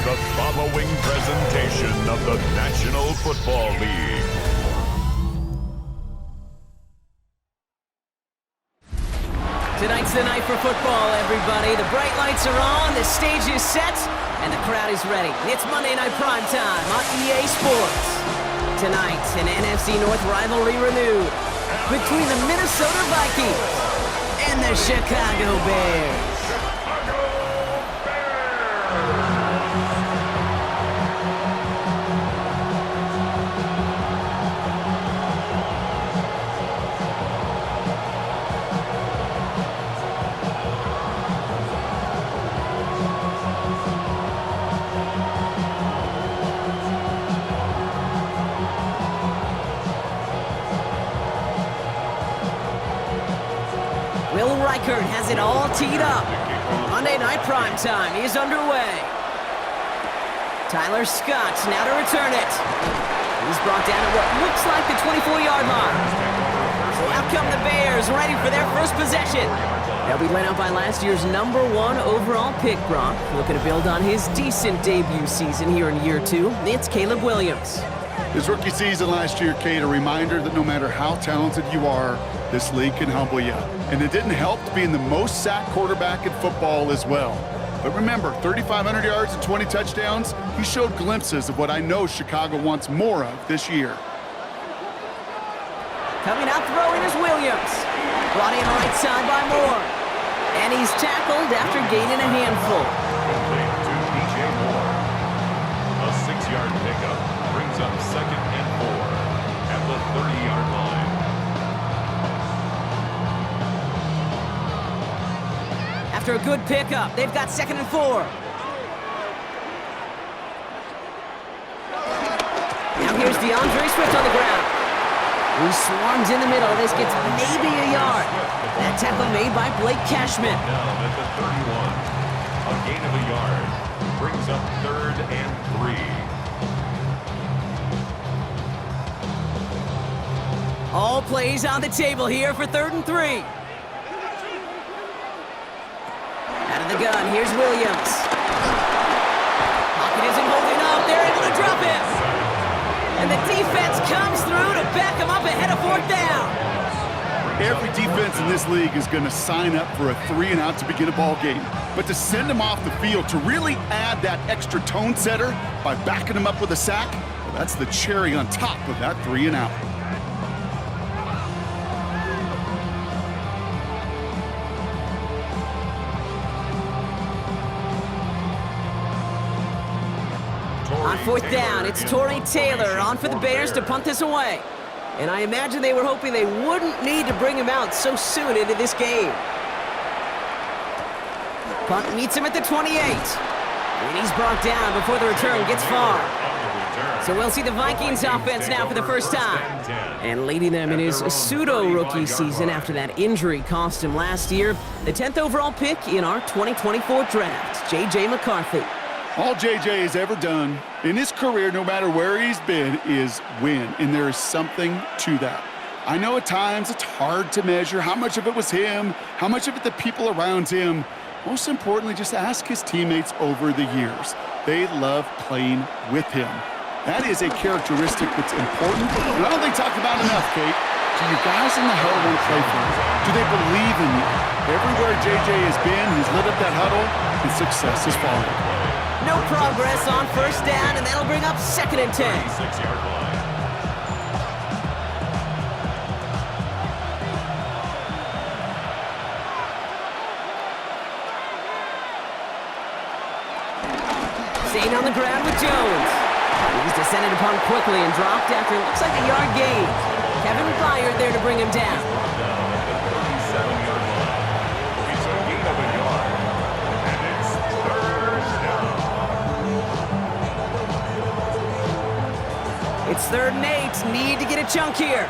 the following presentation of the National Football League. Tonight's the night for football, everybody. The bright lights are on, the stage is set, and the crowd is ready. It's Monday Night Primetime on EA Sports. Tonight, an NFC North rivalry renewed between the Minnesota Vikings and the Chicago Bears. Will Reichert has it all teed up. Monday Night Primetime is underway. Tyler Scott now to return it. He's brought down at what looks like the 24-yard line. So out come the Bears, ready for their first possession. They'll be led out by last year's #1 overall pick, Brock. Looking to build on his decent debut season here in year 2. It's Caleb Williams. His rookie season last year, Kate, a reminder that no matter how talented you are, this league can humble you. And it didn't help to being the most sacked quarterback in football as well. But remember, 3,500 yards and 20 touchdowns, he showed glimpses of what I know Chicago wants more of this year. Coming out throwing is Williams. Brought in right side by Moore. And he's tackled after gaining a handful. Complete to DJ Moore. A 6-yard pickup brings up 2nd and 4 at the 30-yard line. After a good pickup, they've got 2nd and 4. Now here's DeAndre Swift on the ground. He swarms in the middle. This gets maybe a yard. That tackle made by Blake Cashman. Down at the 31. A gain of a yard brings up 3rd and 3. All plays on the table here for 3rd and 3. Out of the gun, here's Williams. Pocket isn't holding up. They're able to drop him. And the defense comes through to back him up ahead of 4th down. Every defense in this league is going to sign up for a 3-and-out to begin a ball game. But to send him off the field, to really add that extra tone setter by backing him up with a sack, well, that's the cherry on top of that 3-and-out. On 4th down, it's Torrey Taylor on for the Bears to punt this away. And I imagine they were hoping they wouldn't need to bring him out so soon into this game. Punt meets him at the 28. And he's brought down before the return gets far. So we'll see the Vikings offense now for the first time. And leading them in his pseudo-rookie season after that injury cost him last year, the 10th overall pick in our 2024 draft, J.J. McCarthy. All J.J. has ever done in his career, no matter where he's been, is win. And there is something to that. I know at times it's hard to measure how much of it was him, how much of it the people around him. Most importantly, just ask his teammates over the years. They love playing with him. That is a characteristic that's important, and I don't think talked about enough, Kate. Do you guys in the huddle want to play for him? Do they believe in you? Everywhere J.J. has been, he's lit up that huddle, and success has followed. No progress on 1st down, and that'll bring up 2nd and 10. 6-yard line. Staying on the ground with Jones. He's descended upon quickly and dropped after it looks like a yard gain. Kevin Byard there to bring him down. Down at the 37-yard line. It's a gain of a yard. And it's 3rd down. It's 3rd and 8. Need to get a chunk here.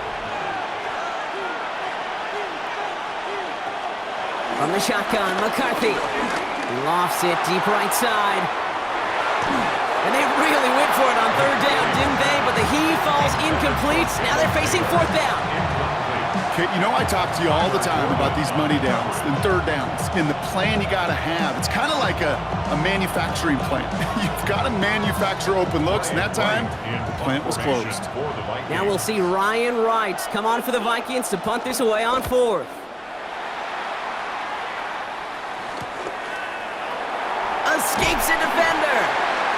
From the shotgun, McCarthy. He lofts it deep right side. And they really went for it on 3rd down, didn't they? But the heave falls incomplete. Now they're facing 4th down. Kate, you know I talk to you all the time about these money downs and 3rd downs and the plan you got to have. It's kind of like a manufacturing plant. You've got to manufacture open looks, and that time, the plant was closed. Now we'll see Ryan Wright come on for the Vikings to punt this away on 4th. Escapes a defender.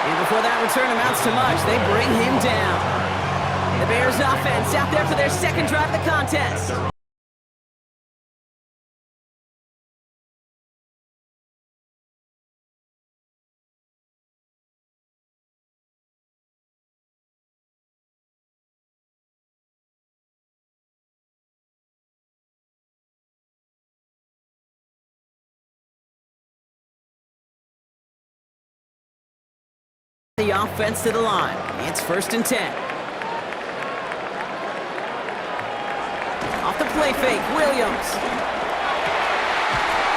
And before that return amounts to much, they bring him down. The Bears offense out there for their second drive of the contest. The offense to the line. It's 1st and 10. Off the play fake, Williams.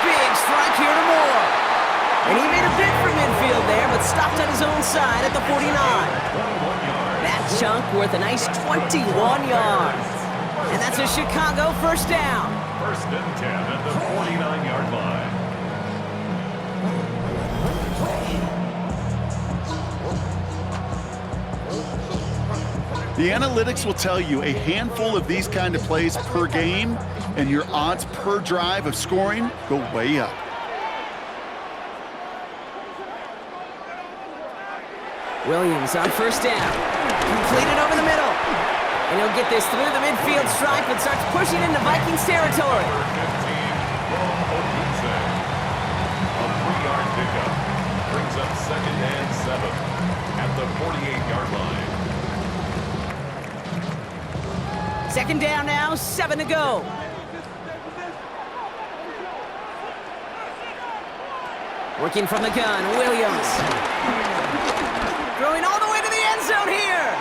Big strike here to Moore. And he made a bid for midfield there, but stopped on his own side at the 49. That chunk worth a nice 21 yards. And that's a Chicago first down. 1st and 10 at the 49-yard line. The analytics will tell you a handful of these kind of plays per game, and your odds per drive of scoring go way up. Williams on 1st down. Completed over the middle. And he'll get this through the midfield stripe and starts pushing into Vikings territory. A 3-yard pickup brings up 2nd and 7 at the 48-yard line. 2nd down now, 7 to go. Working from the gun, Williams. Throwing all the way to the end zone here.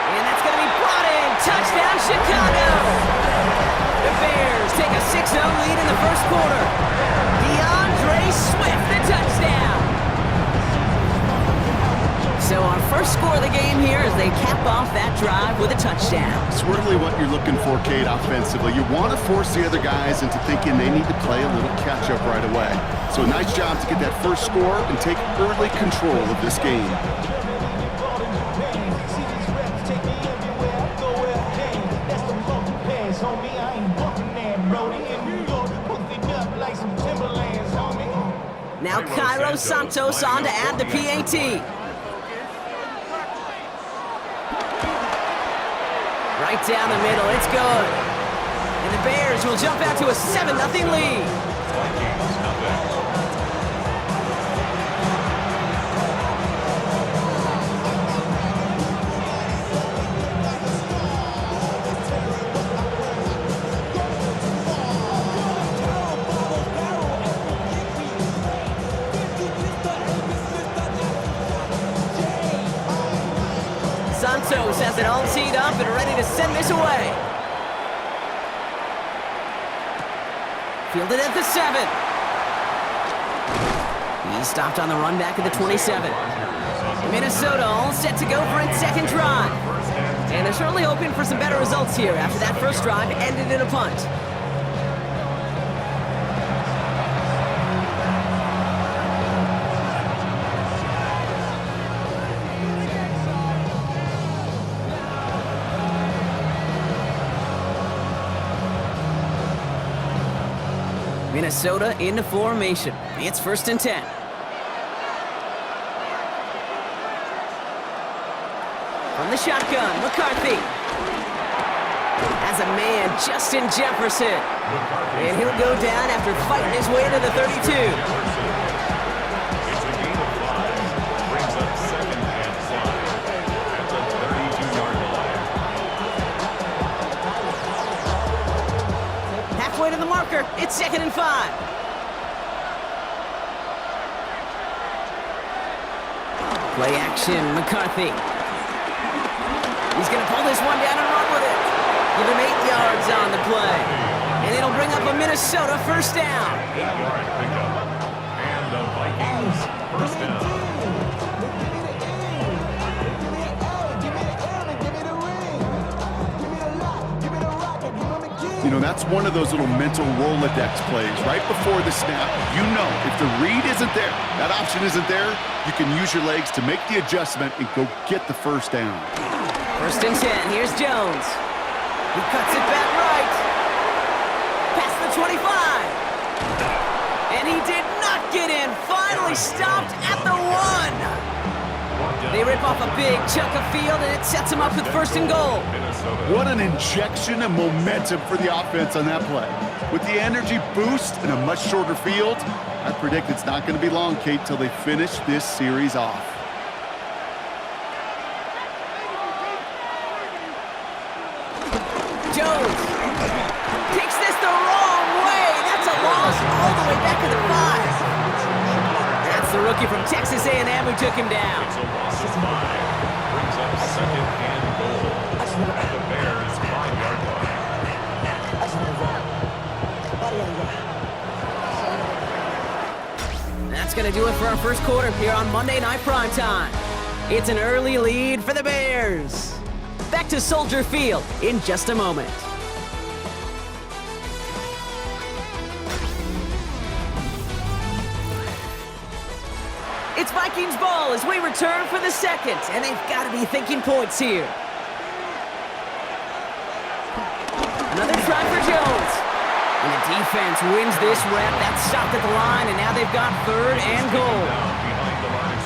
And that's going to be brought in. Touchdown, Chicago. The Bears take a 6-0 lead in the 1st quarter. DeAndre Swift, the touchdown. So our first score of the game here as they cap off that drive with a touchdown. It's really what you're looking for, Kate, offensively. You want to force the other guys into thinking they need to play a little catch-up right away. So a nice job to get that first score and take early control of this game. Now Cairo Santos on to add the PAT. Right down the middle, it's good. And the Bears will jump out to a 7-0 lead. Santos has it all teed up and ready to send this away. Fielded at the 7. He stopped on the run back at the 27. Minnesota all set to go for its second drive. And they're certainly hoping for some better results here after that first drive ended in a punt. Minnesota into formation. It's 1st and 10. From the shotgun, McCarthy. Has a man, Justin Jefferson. And he'll go down after fighting his way to the 32. It's a gain of 5. Brings up 2nd and 5 at the 32-yard line. Halfway to the marker. It's 2nd and 5. Play action, McCarthy. He's going to pull this one down and run with it. Give him 8 yards on the play. And it'll bring up a Minnesota first down. 8-yard pickup. And the Vikings first down. know, that's one of those little mental Rolodex plays. Right before the snap, you know if the read isn't there, that option isn't there, you can use your legs to make the adjustment and go get the first down. 1st and 10. Here's Jones. He cuts it back right. Past the 25. And he did not get in. Finally stopped at the 1. They rip off a big chunk of field, and it sets him up with 1st and goal. What an injection of momentum for the offense on that play. With the energy boost and a much shorter field, I predict it's not going to be long, Kate, till they finish this series off. Jones takes this the wrong way. That's a loss all the way back to the 5. That's the rookie from Texas A&M who took him down. It's a loss of 5. Brings up 2nd and goal. At the Bears' 5-yard line. That's going to do it for our first quarter here on Monday Night Primetime. It's an early lead for the Bears. Back to Soldier Field in just a moment. It's Vikings ball as we return for the second, and they've got to be thinking points here. Another try for Jones. And the defense wins this rep. That's stopped at the line, and now they've got 3rd and goal.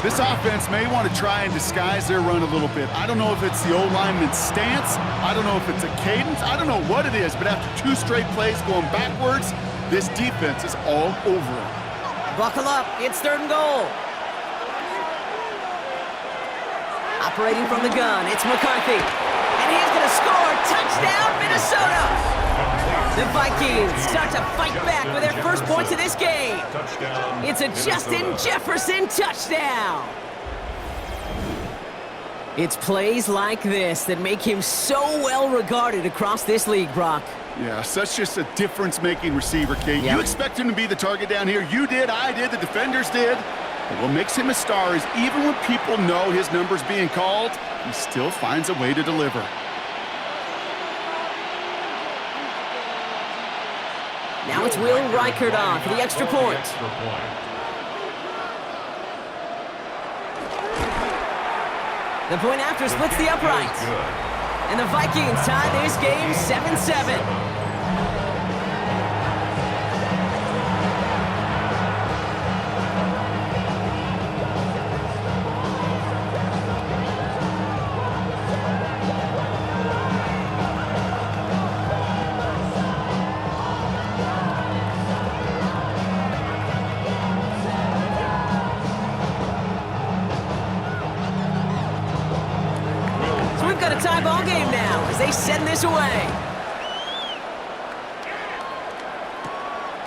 This offense may want to try and disguise their run a little bit. I don't know if it's the old lineman's stance. I don't know if it's a cadence. I don't know what it is, but after 2 straight plays going backwards, this defense is all over it. Buckle up. It's 3rd and goal. Operating from the gun, it's McCarthy. And he's going to score. Touchdown, Minnesota! The Vikings start to fight back with their first points of this game. It's a Justin Jefferson touchdown. It's plays like this that make him so well regarded across this league, Brock. Yeah, such just a difference-making receiver, Kate. Yep. You expect him to be the target down here. You did, I did, the defenders did. But what makes him a star is even when people know his number's being called, he still finds a way to deliver. Now it's Will Reichert on for the extra point. The point after splits the uprights. And the Vikings tie this game 7-7. A tie ball game now as they send this away.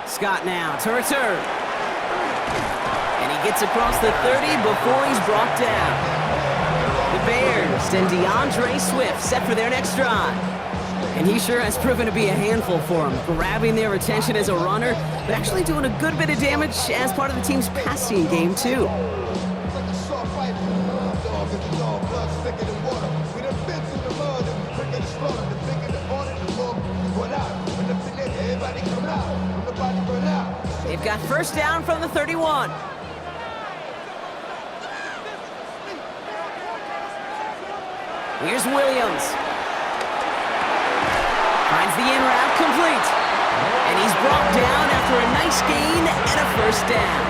Scott now to return. And he gets across the 30 before he's brought down. The Bears and DeAndre Swift set for their next drive. And he sure has proven to be a handful for them, grabbing their attention as a runner, but actually doing a good bit of damage as part of the team's passing game, too. They've got first down from the 31. Here's Williams. Finds the in route complete. And he's brought down after a nice gain and a first down.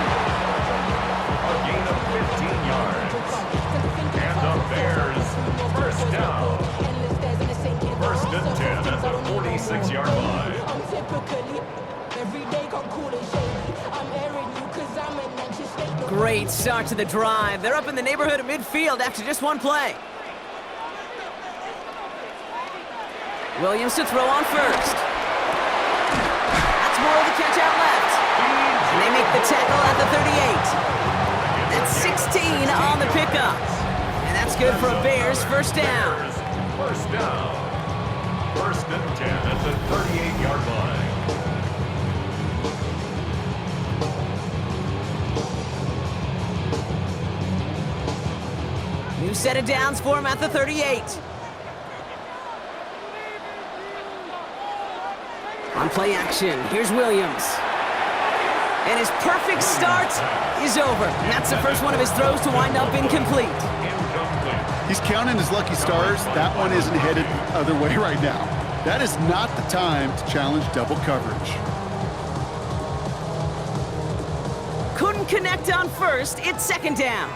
A gain of 15 yards. And the Bears first down. 1st and 10 at the 46-yard line. Great start to the drive. They're up in the neighborhood of midfield after just one play. Williams to throw on first. That's more to catch out left. And they make the tackle at the 38. That's 16 on the pickup. And that's good for a Bears first down. First down. 1st and 10 at the 38-yard line. New set of downs for him at the 38. On play action, here's Williams. And his perfect start is over. And that's the first one of his throws to wind up incomplete. He's counting his lucky stars. That one isn't headed the other way right now. That is not the time to challenge double coverage. Couldn't connect on first. It's second down.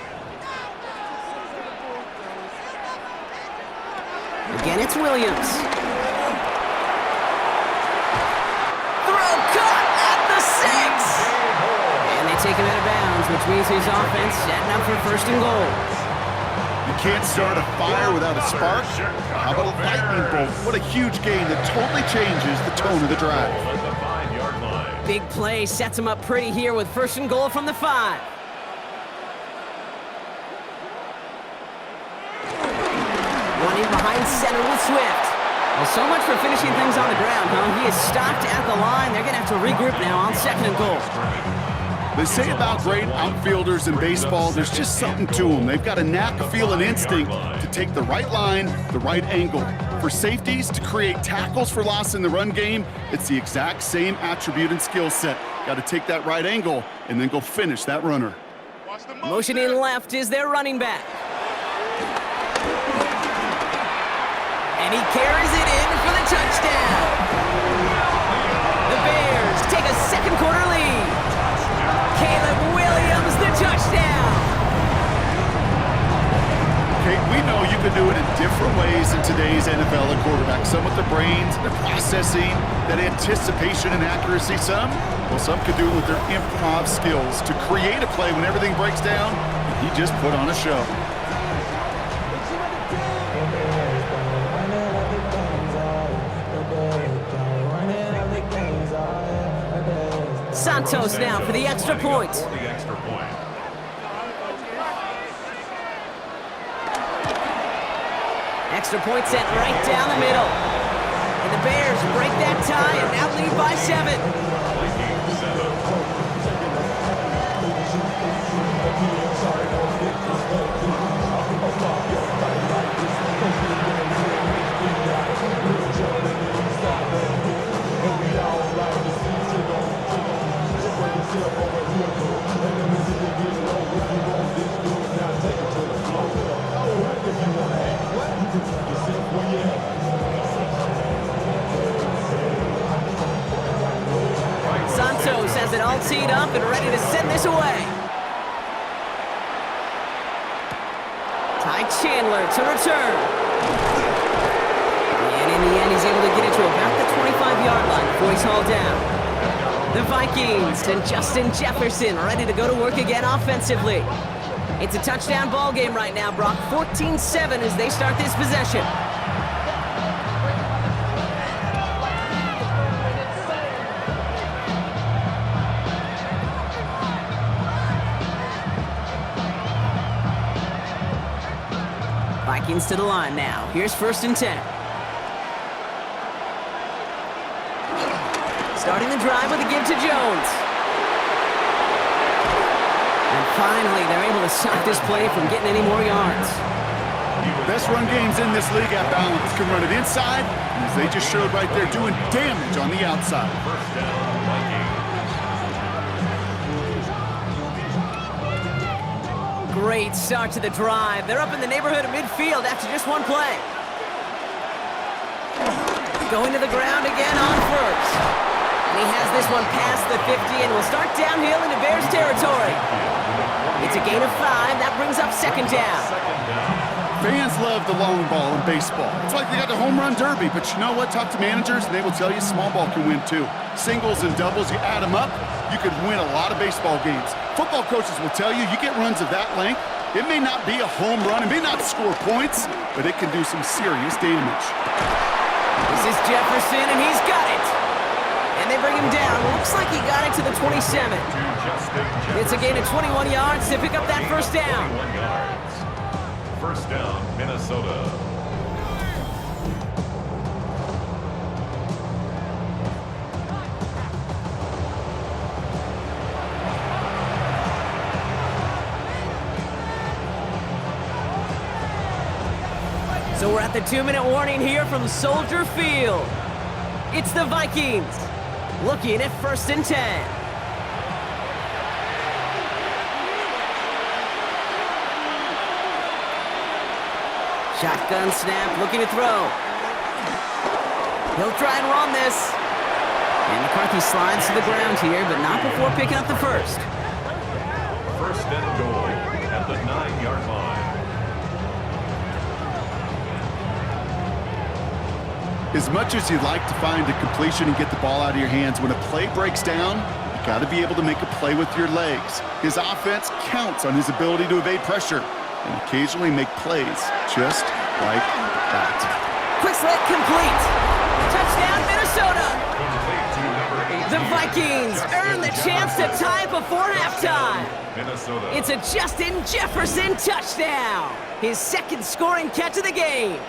Again, it's Williams. Throw caught at the 6. And they take him out of bounds, which means his offense setting up for first and goal. You can't start a fire without a spark. How about a lightning bolt? What a huge game that totally changes the tone of the drive. Big play sets him up pretty here with first and goal from the 5. Running behind center with Swift. Well, so much for finishing things on the ground, huh? He is stopped at the line. They're going to have to regroup now on second and goal. They say about great outfielders in baseball, there's just something to them. They've got a knack, a feel, an instinct to take the right line, the right angle. For safeties, to create tackles for loss in the run game, it's the exact same attribute and skill set. Got to take that right angle and then go finish that runner. Motion in left is their running back. And he carries it in for the touchdown. The Bears take a second quarter lead. Caleb Williams, the touchdown. Okay, we know you can do it in different ways in today's NFL at quarterback. Some with the brains, the processing, that anticipation and accuracy. Some could do it with their improv skills to create a play when everything breaks down. He just put on a show. Santos now for the extra point. Extra point set right down the middle. And the Bears break that tie and now lead by 7. Santos has it all teed up and ready to send this away. Ty Chandler to return. And in the end, he's able to get it to about the 25-yard line before he's hauled down. The Vikings and Justin Jefferson ready to go to work again offensively. It's a touchdown ball game right now, Brock. 14-7 as they start this possession. Vikings to the line now. Here's first and 10. Starting the drive with a give to Jones. And finally, they're able to stop this play from getting any more yards. Best run games in this league at balance. Can run it inside, and as they just showed right there, doing damage on the outside. First down, Vikings. Great start to the drive. They're up in the neighborhood of midfield after just one play. Going to the ground again on first. And he has this one past the 50 and will start downhill into Bears territory. It's a gain of 5. That brings up second down. Fans love the long ball in baseball. It's like they got the home run derby, but you know what? Talk to managers, and they will tell you small ball can win too. Singles and doubles, you add them up, you could win a lot of baseball games. Football coaches will tell you, you get runs of that length, it may not be a home run, it may not score points, but it can do some serious damage. This is Jefferson, and he's got it. And they bring him down. Looks like he got it to the 27. It's a gain of 21 yards to pick up that first down. 21 yards. First down, Minnesota. So we're at the 2-minute warning here from Soldier Field. It's the Vikings Looking at 1st and 10. Shotgun snap, looking to throw. He'll try and run this. And McCarthy slides to the ground here, but not before picking up the first. 1st and goal at the 9-yard line. As much as you'd like to find a completion and get the ball out of your hands, when a play breaks down, you got to be able to make a play with your legs. His offense counts on his ability to evade pressure and occasionally make plays just like that. Quick slant complete. Touchdown, Minnesota. The Vikings earn the chance to tie before halftime. Minnesota. It's a Justin Jefferson touchdown. His 2nd scoring catch of the game.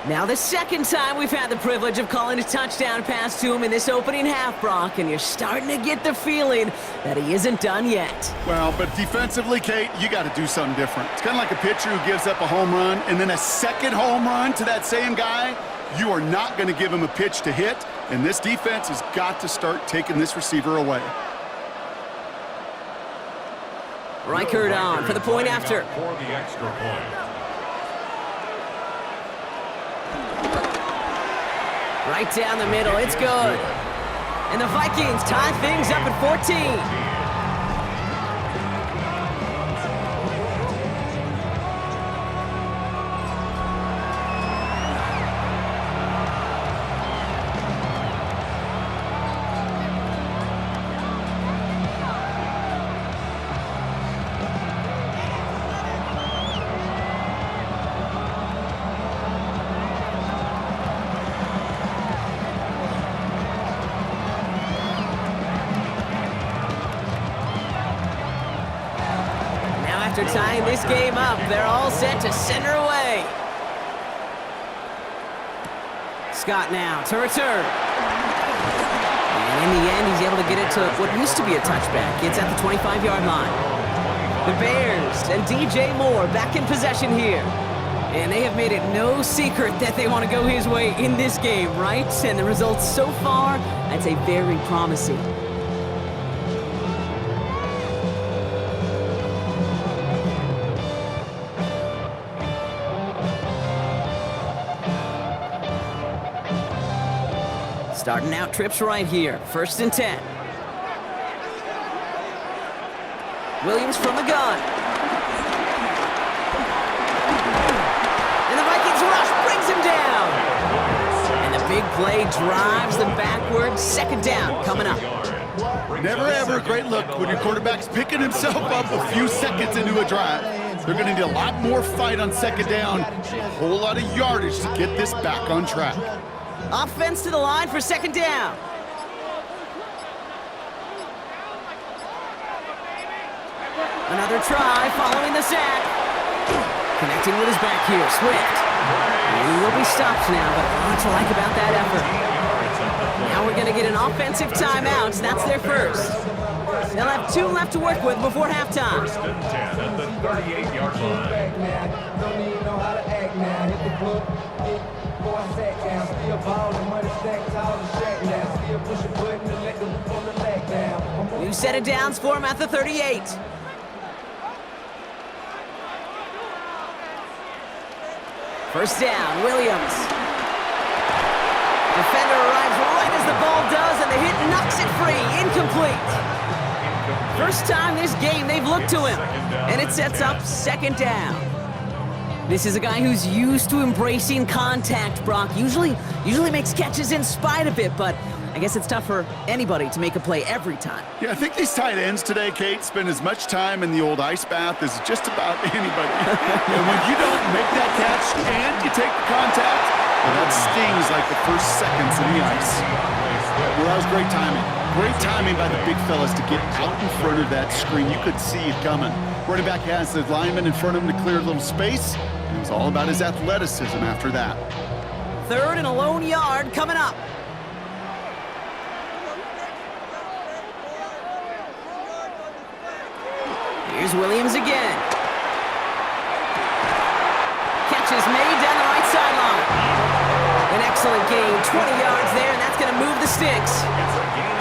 Now the 2nd time we've had the privilege of calling a touchdown pass to him in this opening half, Brock, and you're starting to get the feeling that he isn't done yet. Well, but defensively, Kate, you got to do something different. It's kind of like a pitcher who gives up a home run and then a 2nd home run to that same guy. You are not going to give him a pitch to hit, and this defense has got to start taking this receiver away. Reichert on for the point after. For the extra point. Right down the middle, it's good. And the Vikings tie things up at 14. After tying this game up, they're all set to center away. Scott now to return. And in the end, he's able to get it to what used to be a touchback. It's at the 25-yard line. The Bears and DJ Moore back in possession here. And they have made it no secret that they want to go his way in this game, right? And the results so far, I'd say very promising. Starting out trips right here. 1st and 10. Williams from the gun. And the Vikings rush brings him down. And the big play drives them backwards. 2nd down coming up. Never ever a great look when your quarterback's picking himself up a few seconds into a drive. They're going to need a lot more fight on 2nd down. A whole lot of yardage to get this back on track. Offense to the line for 2nd down. Another try following the sack. Connecting with his back here, Swift. He will be stopped now, but a lot to like about that effort. Now we're going to get an offensive timeout. That's their first. They'll have 2 left to work with before halftime. 1st and 10 at the 38-yard line. New set of downs for him at the 38. First down, Williams. Defender arrives right as the ball does, and the hit knocks it free. Incomplete. First time this game they've looked to him, and it sets up 2nd down. This is a guy who's used to embracing contact, Brock. Usually makes catches in spite of it, but I guess it's tough for anybody to make a play every time. Yeah, I think these tight ends today, Kate, spend as much time in the old ice bath as just about anybody. And when you don't make that catch and you take the contact, well, that stings like the first seconds in the ice. Well, that was great timing. Great timing by the big fellas to get out in front of that screen. You could see it coming. Running back has the lineman in front of him to clear a little space. And it was all about his athleticism after that. 3rd and a lone yard coming up. Here's Williams again. Catch is made down the right sideline. An excellent gain, 20 yards there, and that's going to sticks.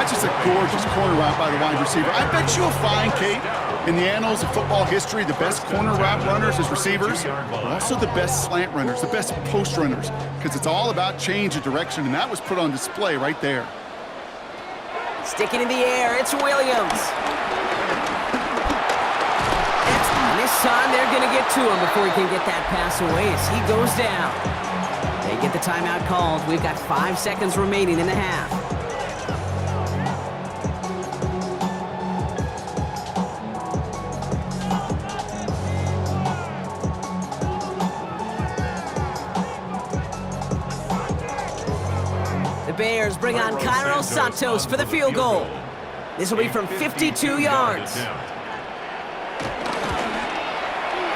That's just a gorgeous corner route by the wide receiver. I bet you'll find, Kate, in the annals of football history, the best corner route runners as receivers, but also the best slant runners, the best post runners, because it's all about change of direction, and that was put on display right there. Sticking in the air, it's Williams. And this time they're going to get to him before he can get that pass away as he goes down. They get the timeout called. We've got 5 seconds remaining in the half. The Bears bring on Cairo Santos for the field goal. This will be from 52 yards.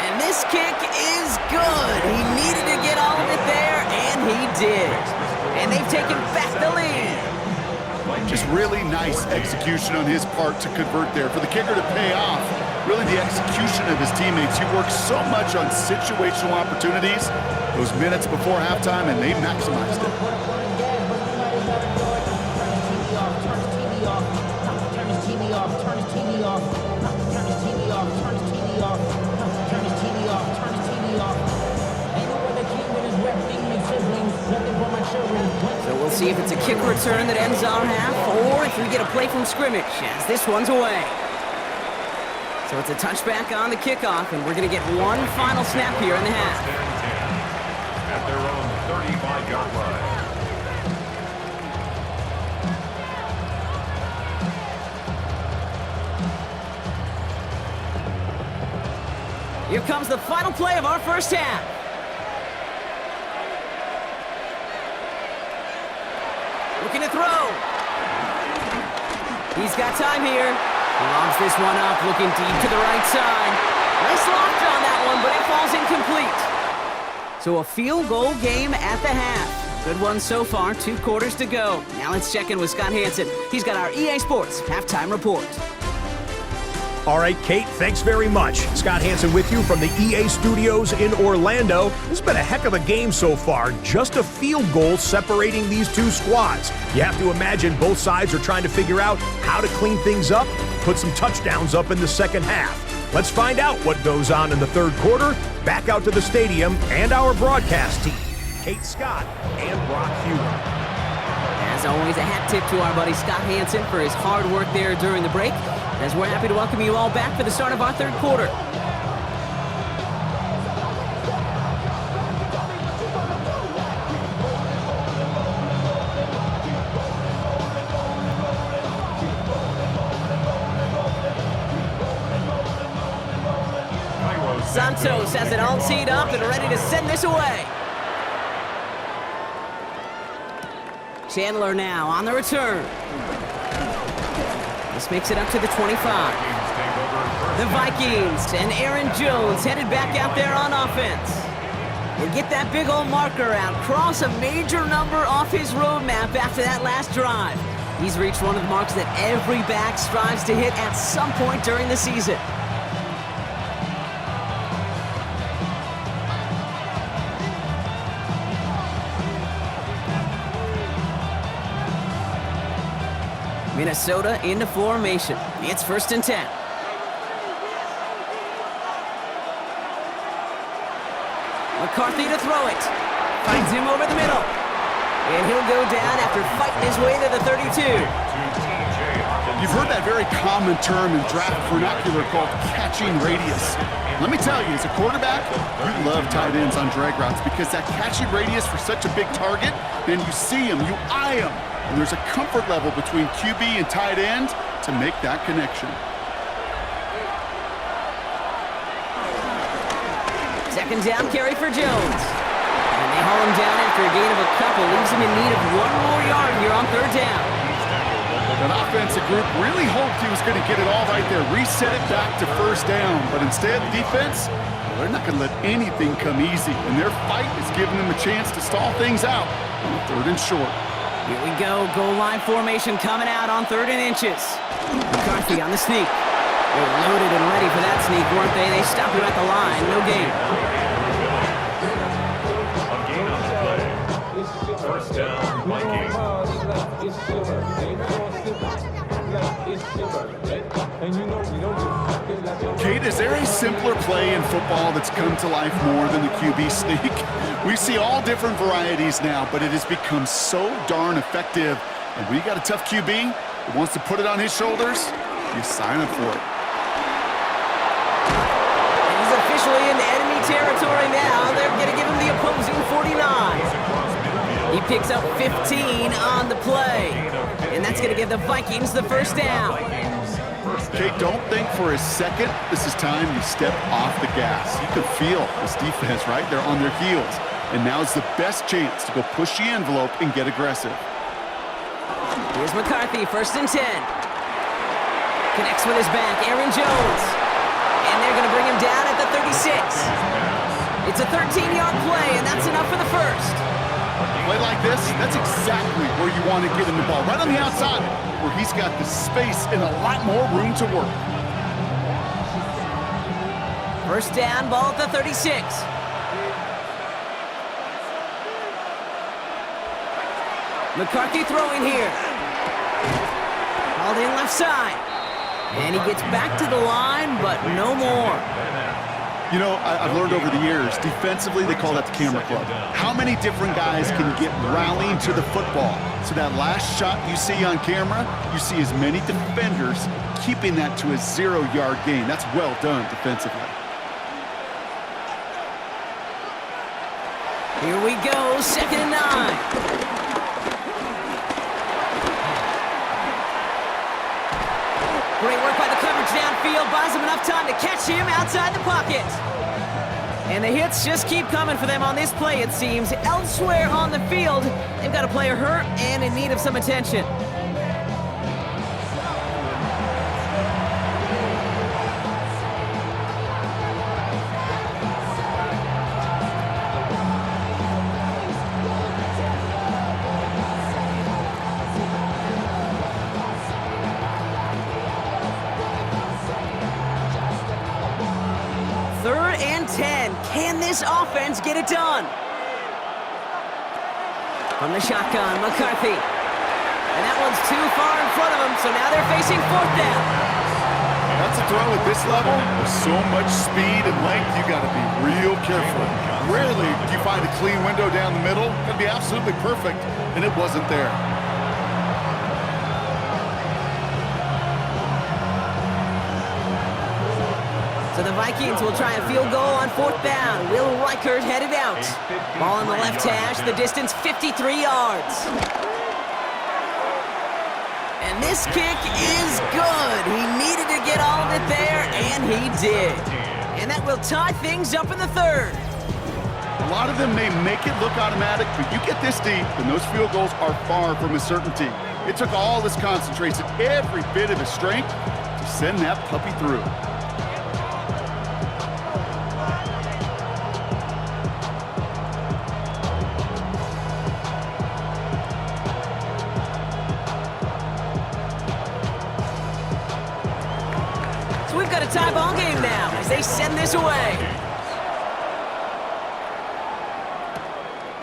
And this kick is good. He needed to get all of it there, and he did. And they've taken back the lead. Just really nice execution on his part to convert there. For the kicker to pay off, really the execution of his teammates. He worked so much on situational opportunities those minutes before halftime, and they maximized it. So we'll see if it's a kick return that ends our half, or if we get a play from scrimmage, as this one's away. So it's a touchback on the kickoff, and we're going to get one final snap here in the half. At their own 35-yard line. Here comes the final play of our first half. Looking to throw. He's got time here. He lobs this one up, looking deep to the right side. Nice loft on that one, but it falls incomplete. So a field goal game at the half. Good one so far, 2 quarters to go. Now let's check in with Scott Hansen. He's got our EA Sports halftime report. All right, Kate, thanks very much. Scott Hansen with you from the EA Studios in Orlando. This has been a heck of a game so far. Just a field goal separating these two squads. You have to imagine both sides are trying to figure out how to clean things up, put some touchdowns up in the second half. Let's find out what goes on in the third quarter. Back out to the stadium and our broadcast team, Kate Scott and Brock Hewitt. As always, a hat tip to our buddy Scott Hansen for his hard work there during the break, as we're happy to welcome you all back for the start of our third quarter. Santos has it all teed up and ready to send this away. Chandler now on the return. This makes it up to the 25. The Vikings and Aaron Jones headed back out there on offense. And get that big old marker out. Cross a major number off his roadmap after that last drive. He's reached one of the marks that every back strives to hit at some point during the season. Minnesota into formation. It's 1st and 10. McCarthy to throw it. Finds him over the middle. And he'll go down after fighting his way to the 32. You've heard that very common term in draft vernacular called catching radius. Let me tell you, as a quarterback, you love tight ends on drag routes because that catching radius for such a big target, then you see him, you eye him. And there's a comfort level between QB and tight end to make that connection. Second down carry for Jones. And they haul him down after a gain of a couple. Leaves him in need of 1 more yard here on 3rd down. That offensive group really hoped he was going to get it all right there, reset it back to 1st down. But instead, the defense, they're not going to let anything come easy. And their fight is giving them a chance to stall things out on 3rd and short. Here we go, goal line formation coming out on 3rd and inches. McCarthy on the sneak. They were loaded and ready for that sneak, weren't they? They stopped him at the line, no gain. A gain on the play. 1st down, Vikings. Kate, is there a simpler play in football that's come to life more than the QB sneak? We see all different varieties now, but it has become so darn effective. And when you got a tough QB that wants to put it on his shoulders, you sign up for it. He's officially in enemy territory now. They're going to give him the opposing 49. He picks up 15 on the play. And that's going to give the Vikings the first down. Kate, don't think for a second this is time you step off the gas. You can feel this defense, right? They're on their heels. And now is the best chance to go push the envelope and get aggressive. Here's McCarthy, 1st and 10. Connects with his back, Aaron Jones. And they're going to bring him down at the 36. It's a 13-yard play, and that's enough for the first. Play like this, that's exactly where you want to get him the ball. Right on the outside, where he's got the space and a lot more room to work. First down, ball at the 36. McCarthy throwing here. Called in left side. And he gets back to the line, but no more. You know, I've learned over the years, defensively, they call that the camera club. How many different guys can get rallying to the football? So that last shot you see on camera, you see as many defenders keeping that to a 0-yard gain. That's well done defensively. Here we go, 2nd and 9. Great work by the coverage downfield, buys him enough time to catch him outside the pocket. And the hits just keep coming for them on this play, it seems. Elsewhere on the field, they've got a player hurt and in need of some attention. Can this offense get it done? From the shotgun, McCarthy. And that one's too far in front of him, so now they're facing 4th down. That's a throw at this level. With so much speed and length, you got to be real careful. Rarely do you find a clean window down the middle. It'd be absolutely perfect, and it wasn't there. So the Vikings will try a field goal on 4th down. Will Reichert headed out. Ball on the left hash, the distance 53 yards. And this kick is good. He needed to get all of it there, and he did. And that will tie things up in the 3rd. A lot of them may make it look automatic, but you get this deep, and those field goals are far from a certainty. It took all his concentration, every bit of his strength, to send that puppy through. We've got a tie ball game now as they send this away.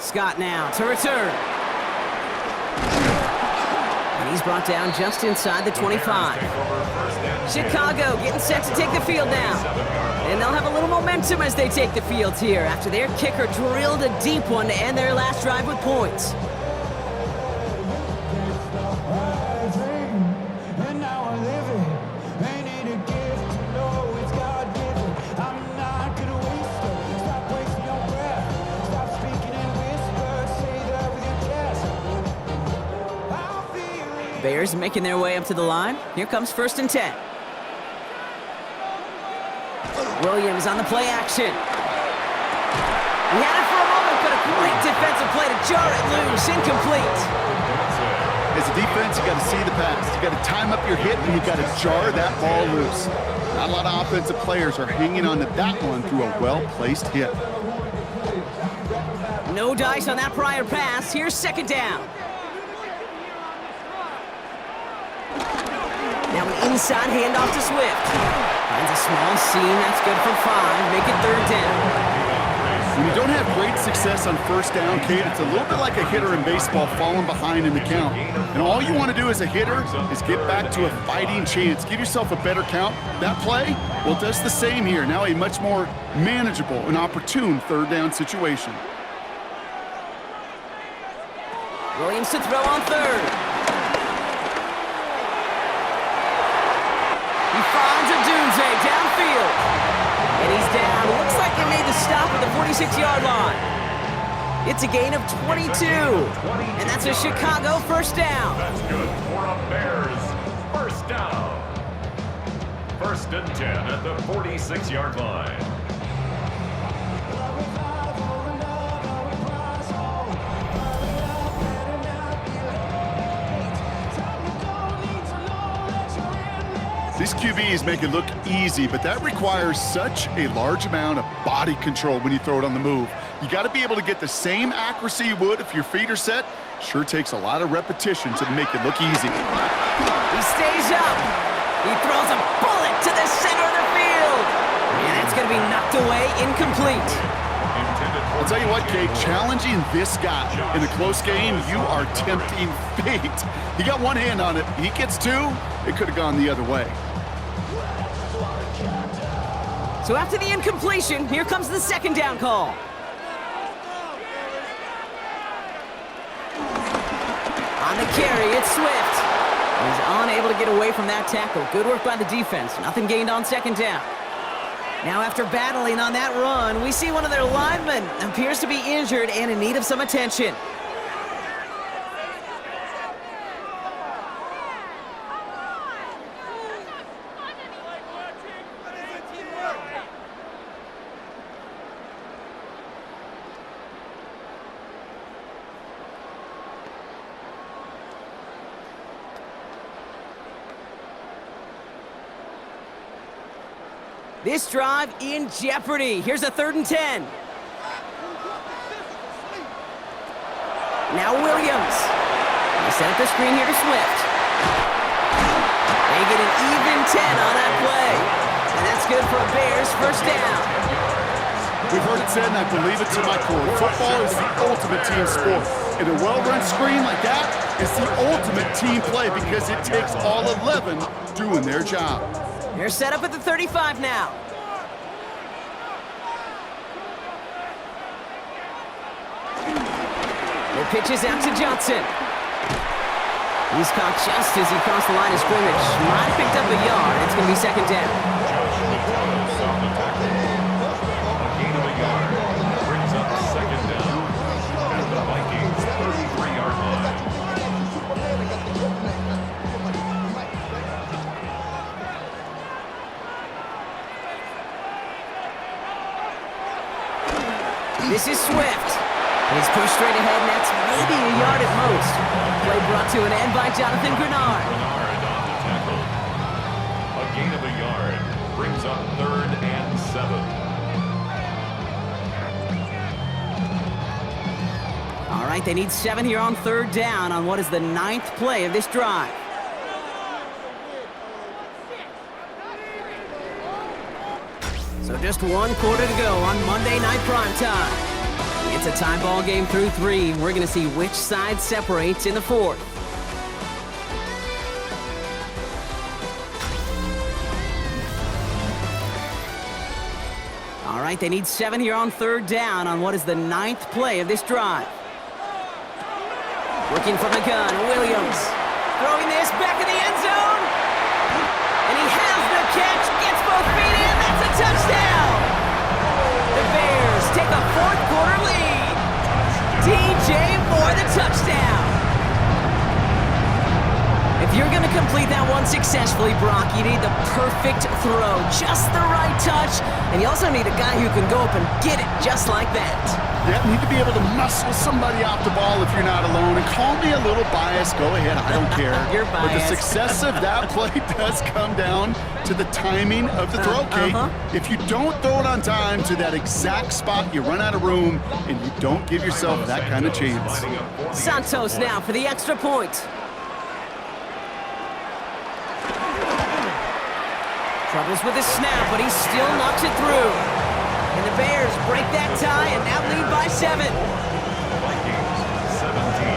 Scott now to return. And he's brought down just inside the 25. Chicago getting set to take the field now. And they'll have a little momentum as they take the field here after their kicker drilled a deep one to end their last drive with points. Bears making their way up to the line. Here comes 1st and 10. Williams on the play action. He had it for a moment, but a great defensive play to jar it loose. Incomplete. As a defense, you got to see the pass. You got to time up your hit, and you got to jar that ball loose. Not a lot of offensive players are hanging on to that one through a well-placed hit. No dice on that prior pass. Here's 2nd down. Now an inside handoff to Swift. Finds a small seam. That's good for 5. Make it 3rd down. When you don't have great success on first down, Kate, it's a little bit like a hitter in baseball falling behind in the count. And all you want to do as a hitter is get back to a fighting chance. Give yourself a better count. That play, well, it does the same here. Now a much more manageable and opportune third down situation. Williams to throw on third. He finds a Dunze downfield. And he's down. Looks like they made the stop at the 46-yard line. It's a gain of 22. And that's a Chicago first down. That's good for a Bears first down. 1st and 10 at the 46-yard line. These QBs make it look easy, but that requires such a large amount of body control when you throw it on the move. You got to be able to get the same accuracy you would if your feet are set. Sure takes a lot of repetition to make it look easy. He stays up. He throws a bullet to the center of the field. And it's going to be knocked away, incomplete. I'll tell you what, Kate, challenging this guy in a close game, you are tempting fate. He got one hand on it. He gets two, it could have gone the other way. So after the incompletion, here comes the second down call. On the carry, it's Swift. He's unable to get away from that tackle. Good work by the defense. Nothing gained on second down. Now after battling on that run, we see one of their linemen appears to be injured and in need of some attention. This drive in jeopardy. Here's a 3rd and 10. Now Williams. They set up the screen here to Swift. They get an even 10 on that play. And that's good for a Bears first down. We've heard it said, and I believe it to my core, football is the ultimate team sport. And a well-run screen like that is the ultimate team play because it takes all 11 doing their job. They're set up at the 35 now. The pitch is out to Johnson. He's caught just as he crossed the line of scrimmage. Might have picked up a yard. It's going to be second down. A gain of a yard brings up second down at the Vikings 33-yard line. This is Swift. He's pushed straight ahead, and that's maybe a yard at most. Play brought to an end by Jonathan Grenard. Grenard on the tackle. A gain of a yard brings up 3rd and 7. All right, they need 7 here on 3rd down on what is the 9th play of this drive. So just 1 quarter to go on Monday Night Primetime. It's a tie ball game through 3. We're going to see which side separates in the 4th. All right, they need 7 here on 3rd down on what is the 9th play of this drive. Working from the gun, Williams. Throwing this back in the end zone. And he has the catch, gets both feet in, that's a touchdown! The Bears take a 4th quarter lead. DJ for the touchdown. If you're going to complete that one successfully, Brock, you need the perfect throw, just the right touch, and you also need a guy who can go up and get it just like that. Yeah, need to be able to muscle somebody off the ball if you're not alone. And call me a little biased. Go ahead. I don't care. You're biased. But the success of that play does come down to the timing of the throw, Kate. If you don't throw it on time to that exact spot, you run out of room, and you don't give yourself that kind of chance. Santos now for the extra point. Troubles with his snap, but he still knocks it through. And the Bears break that tie and now lead by 7. Vikings 17.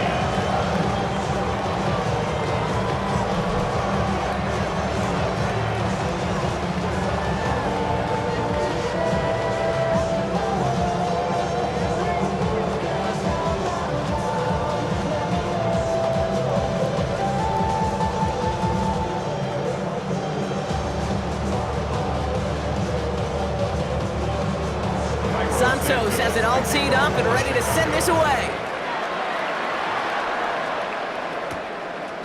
Santos has it all teed up and ready to send this away.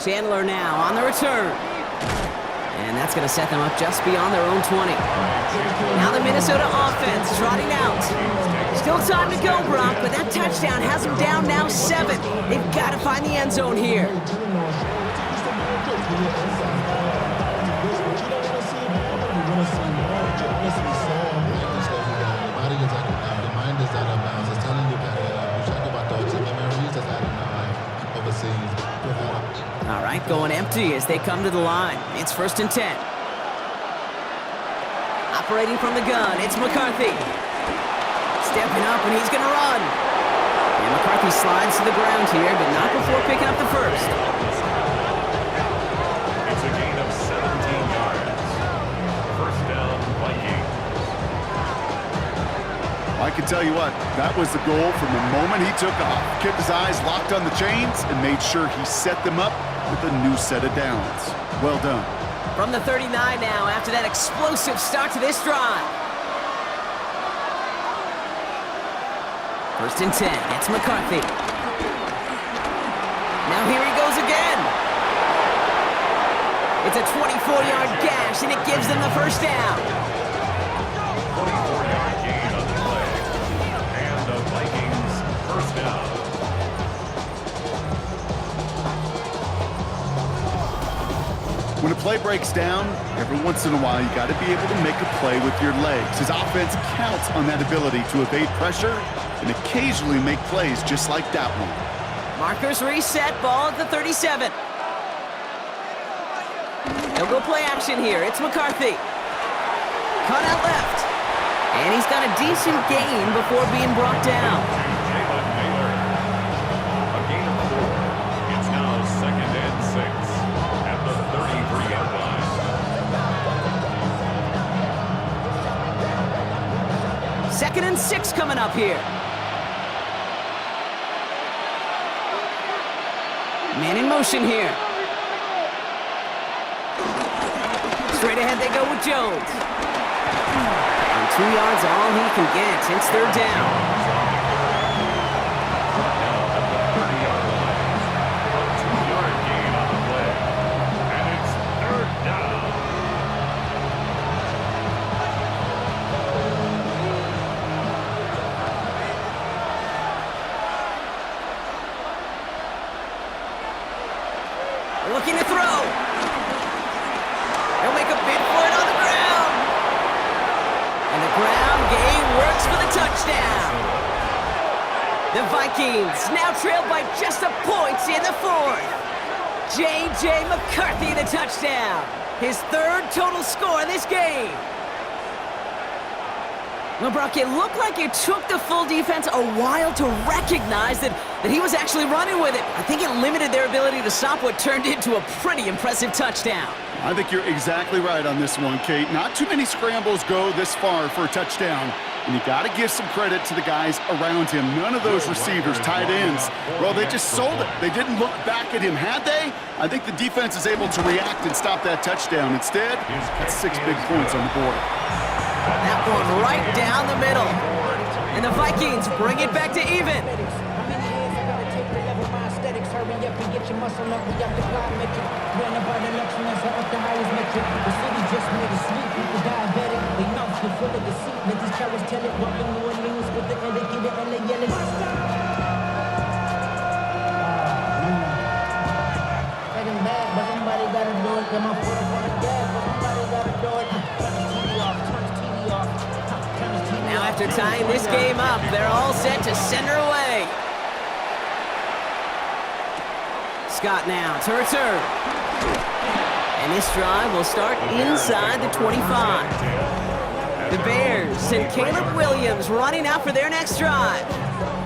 Chandler now on the return. And that's going to set them up just beyond their own 20. Now the Minnesota offense trotting out. Still time to go, Brock, but that touchdown has them down now 7. They've got to find the end zone here. All right, going empty as they come to the line. It's 1st and 10. Operating from the gun, it's McCarthy. Stepping up, and he's going to run. And McCarthy slides to the ground here, but not before picking up the first. It's a gain of 17 yards. 1st down, Vikings. I can tell you what, that was the goal from the moment he took off. Kept his eyes locked on the chains and made sure he set them up with a new set of downs. Well done. From the 39 now after that explosive start to this drive. 1st and 10, it's McCarthy. Now here he goes again. It's a 24-yard gash, and it gives them the 1st down. 24-yard gain on the play. And the Vikings 1st down. When a play breaks down, every once in a while you got to be able to make a play with your legs. His offense counts on that ability to evade pressure and occasionally make plays just like that one. Markers reset, ball at the 37. They'll go play action here. It's McCarthy. Cut out left. And he's got a decent gain before being brought down. A gain of 4. It's now 2nd and 6 at the 33-yard line. 2nd and 6 coming up here. Man in motion here. Straight ahead they go with Jones. And 2 yards all he can get. It's 3rd down. Now at the 30-yard line. A 2-yard gain on the play. And it's 3rd down. Looking to throw. He'll make a bid for it on the ground. And the ground game works for the touchdown. The Vikings now trailed by just a point in the 4th. J.J. McCarthy, the touchdown. His 3rd total score in this game. Well, Brock, it looked like it took the full defense a while to recognize that he was actually running with it. I think it limited their ability to stop what turned into a pretty impressive touchdown. I think you're exactly right on this one, Kate. Not too many scrambles go this far for a touchdown. And you got to give some credit to the guys around him. None of those receivers, tight ends, well, they just sold it. They didn't look back at him. Had they? I think the defense is able to react and stop that touchdown. Instead, that's 6 big points on the board. That one right down the middle. And the Vikings bring it back to even. Now after tying this game up, they're all set to send her away. Scott now to return. And this drive will start inside the 25. As The Bears and Caleb Williams running out for their next drive.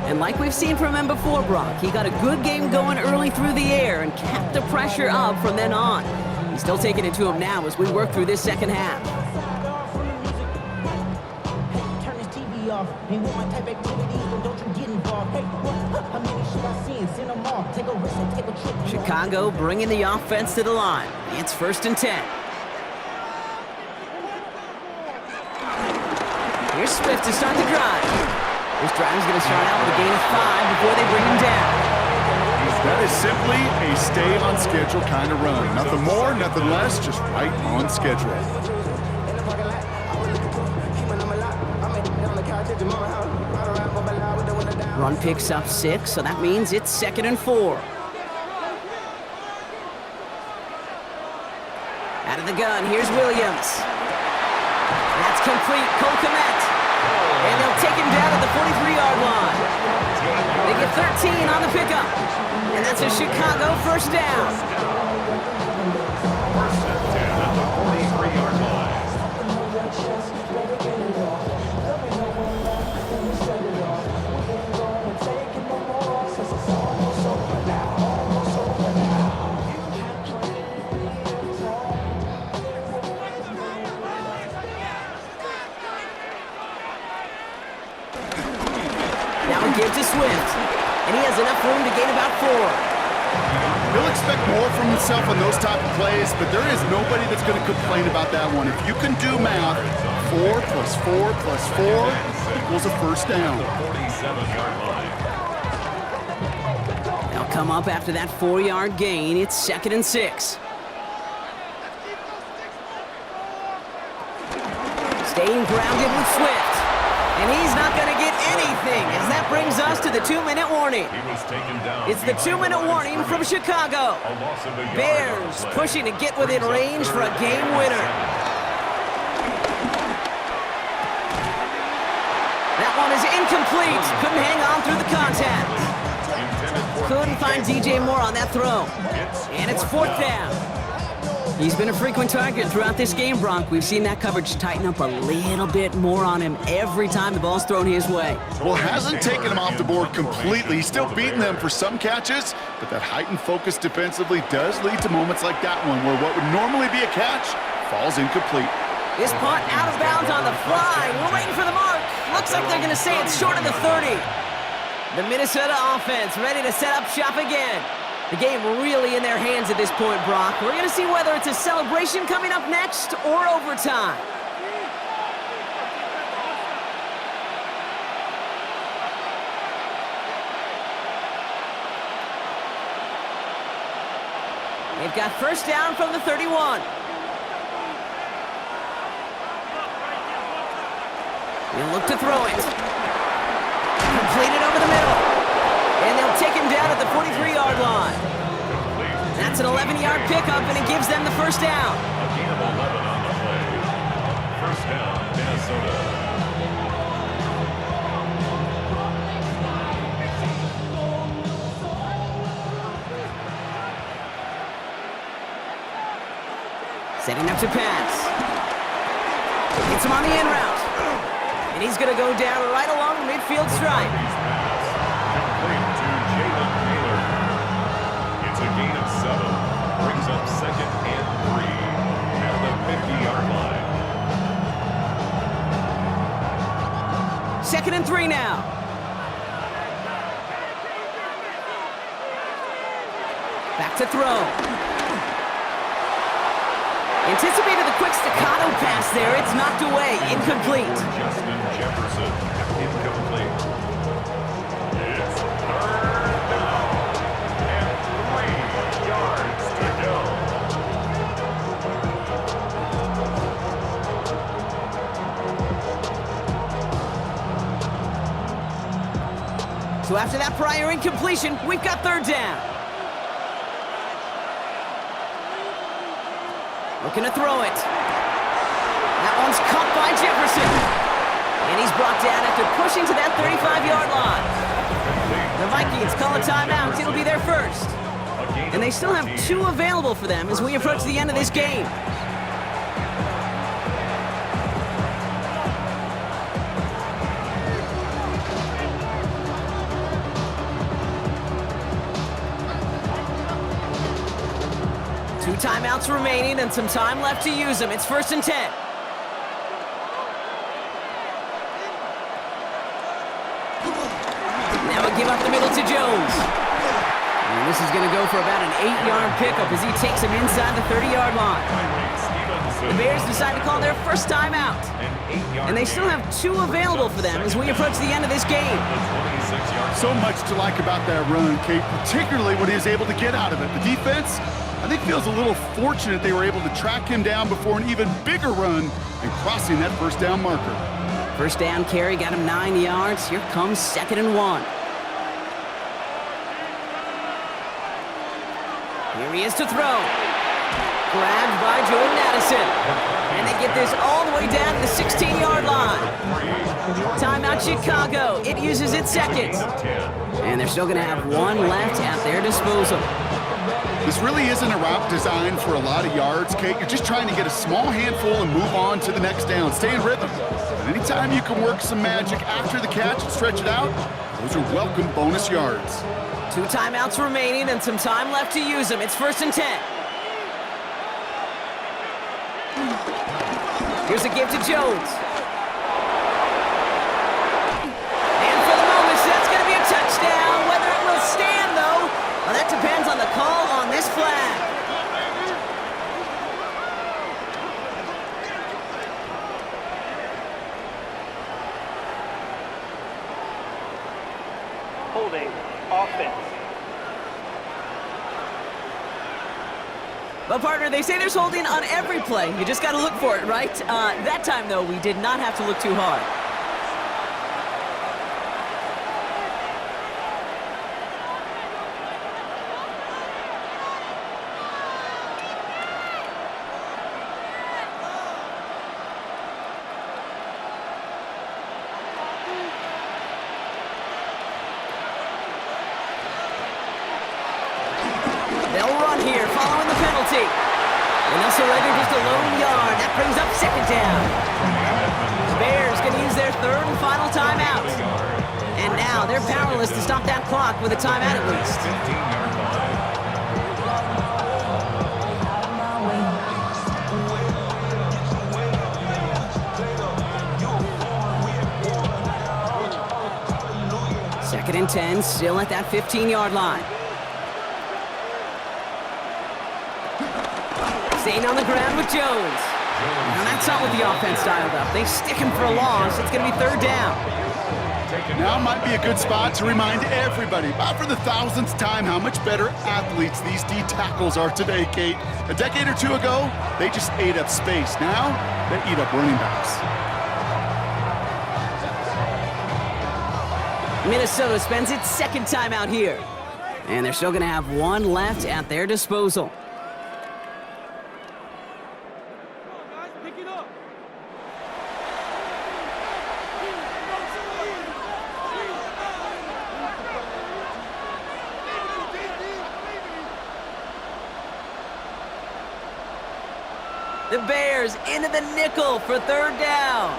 And like we've seen from him before, Brock, he got a good game going early through the air and kept the pressure up from then on. He's still taking it to him now as we work through this second half. Turn this TV off. Ain't want my type activities, but don't you get involved. Hey, how many should I see and send them off? Take a risk and take a trip. Chicago bringing the offense to the line. It's 1st and 10. Here's Swift to start the drive. This drive is going to start out with a gain of 5 before they bring him down. That is simply a stay on schedule kind of run. Nothing more, nothing less, just right on schedule. Run picks up 6, so that means it's 2nd and 4. Out of the gun, here's Williams. That's complete. Cole Kmet. And they'll take him down at the 43-yard line. They get 13 on the pickup. And that's a Chicago 1st down. 1st and 10 at the 43-yard line. Give to Swift, and he has enough room to gain about 4. He'll expect more from himself on those type of plays, but there is nobody that's going to complain about that one. If you can do math, 4 plus 4 plus 4 equals a 1st down. 47-yard line. They'll come up after that 4-yard gain. It's 2nd and 6. Staying grounded with Swift. And he's not going to get anything as that brings us to the 2-minute warning. He was taken down. It's the 2-minute warning from Chicago. A loss of a yard Bears on the play. pushing to get within range for a game winner. That one is incomplete. Couldn't hang on through the contact. Couldn't find DJ Moore on that throw. And it's 4th down. He's been a frequent target throughout this game, Bronk. We've seen that coverage tighten up a little bit more on him every time the ball's thrown his way. Well, hasn't taken him off the board completely. He's still beating them for some catches, but that heightened focus defensively does lead to moments like that one where what would normally be a catch falls incomplete. This punt out of bounds on the fly. We're waiting for the mark. Looks like they're going to say it's short of the 30. The Minnesota offense ready to set up shop again. The game really in their hands at this point, Brock. We're going to see whether it's a celebration coming up next or overtime. They've got 1st down from the 31. He'll look to throw it. Completed over the middle. And they'll take him down at the 43-yard line. That's an 11-yard pickup, and it gives them the 1st down. A gain of 11 on the play. 1st down, Minnesota. Setting up to pass. Gets him on the in route. And he's going to go down right along the midfield stripe. Complete to Jalen Taylor. It's a gain of 7. Brings up 2nd and 3 at the 50-yard line. 2nd and 3 now. Back to throw. Anticipated the quick staccato pass there. It's knocked away. Incomplete. Justin Jefferson. Incomplete. It's 3rd down. And 3 yards to go. So after that prior incompletion, we've got 3rd down. Looking to throw it. That one's caught by Jefferson. And he's brought down after pushing to that 35-yard line. The Vikings call a timeout. It'll be their 1st. And they still have 2 available for them as we approach the end of this game. timeouts remaining and some time left to use them. It's 1st and 10. Now we give up the middle to Jones. And this is going to go for about an 8-yard pickup as he takes him inside the 30-yard line. The Bears decide to call their first timeout. And they still have 2 available for them as we approach the end of this game. So much to like about that run, Kate, particularly what he was able to get out of it. The defense, I think, feels a little fortunate they were able to track him down before an even bigger run and crossing that first down marker. First down carry got him 9 yards. Here comes 2nd and 1. Here he is to throw. Grabbed by Jordan Addison. And they get this all the way down to the 16-yard line. Timeout Chicago. It uses its second. And they're still going to have 1 left at their disposal. This really isn't a route designed for a lot of yards, Kate. You're just trying to get a small handful and move on to the next down. Stay in rhythm. But anytime you can work some magic after the catch and stretch it out, those are welcome bonus yards. 2 timeouts remaining and some time left to use them. It's 1st and 10. Here's a give to Jones. And for the moment, that's going to be a touchdown. Whether it will stand, though, well, that depends on the call on this flag. Holding offense. But, partner, they say there's holding on every play. You just got to look for it, right? That time, though, we did not have to look too hard. They'll run here, following the penalty. And they'll surrender just a lone yard. That brings up 2nd down. The Bears going to use their 3rd and final timeout. And now they're powerless to stop that clock with a timeout at least. 15-yard line. 2nd and 10, still at that 15-yard line. Staying on the ground with Jones. And that's not what the offense dialed up. They stick him for a loss. It's going to be 3rd down. Now might be a good spot to remind everybody, about for the 1000th time, how much better athletes these D tackles are today, Kate. A decade or 2 ago, they just ate up space. Now, they eat up running backs. Minnesota spends its 2nd timeout here. And they're still going to have 1 left at their disposal. The Bears into the nickel for 3rd down.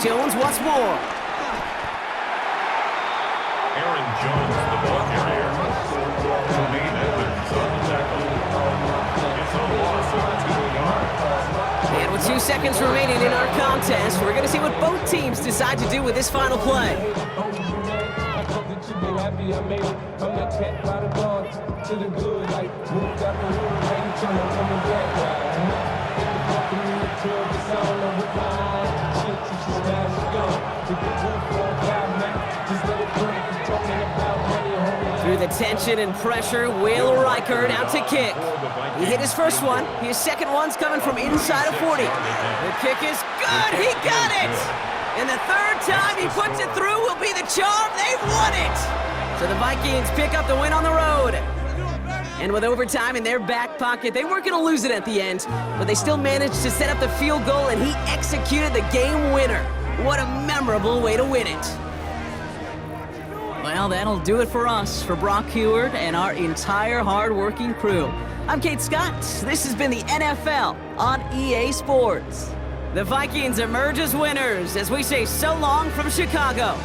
Jones once more. Aaron Jones, the ball carrier. Jermaine Edmonds on the tackle. It's a loss of 2 yards. And with 2 seconds remaining in our contest, we're going to see what both teams decide to do with this final play. Through the tension and pressure, Will Reichert out to kick. He hit his first one. His second one's coming from inside of 40. The kick is good. He got it. And the 3rd time he puts it through will be the charm. They've won it. So the Vikings pick up the win on the road. And with overtime in their back pocket, they weren't going to lose it at the end, but they still managed to set up the field goal, and he executed the game winner. What a memorable way to win it. Well, that'll do it for us, for Brock Heward and our entire hard-working crew. I'm Kate Scott. This has been the NFL on EA Sports. The Vikings emerge as winners as we say so long from Chicago.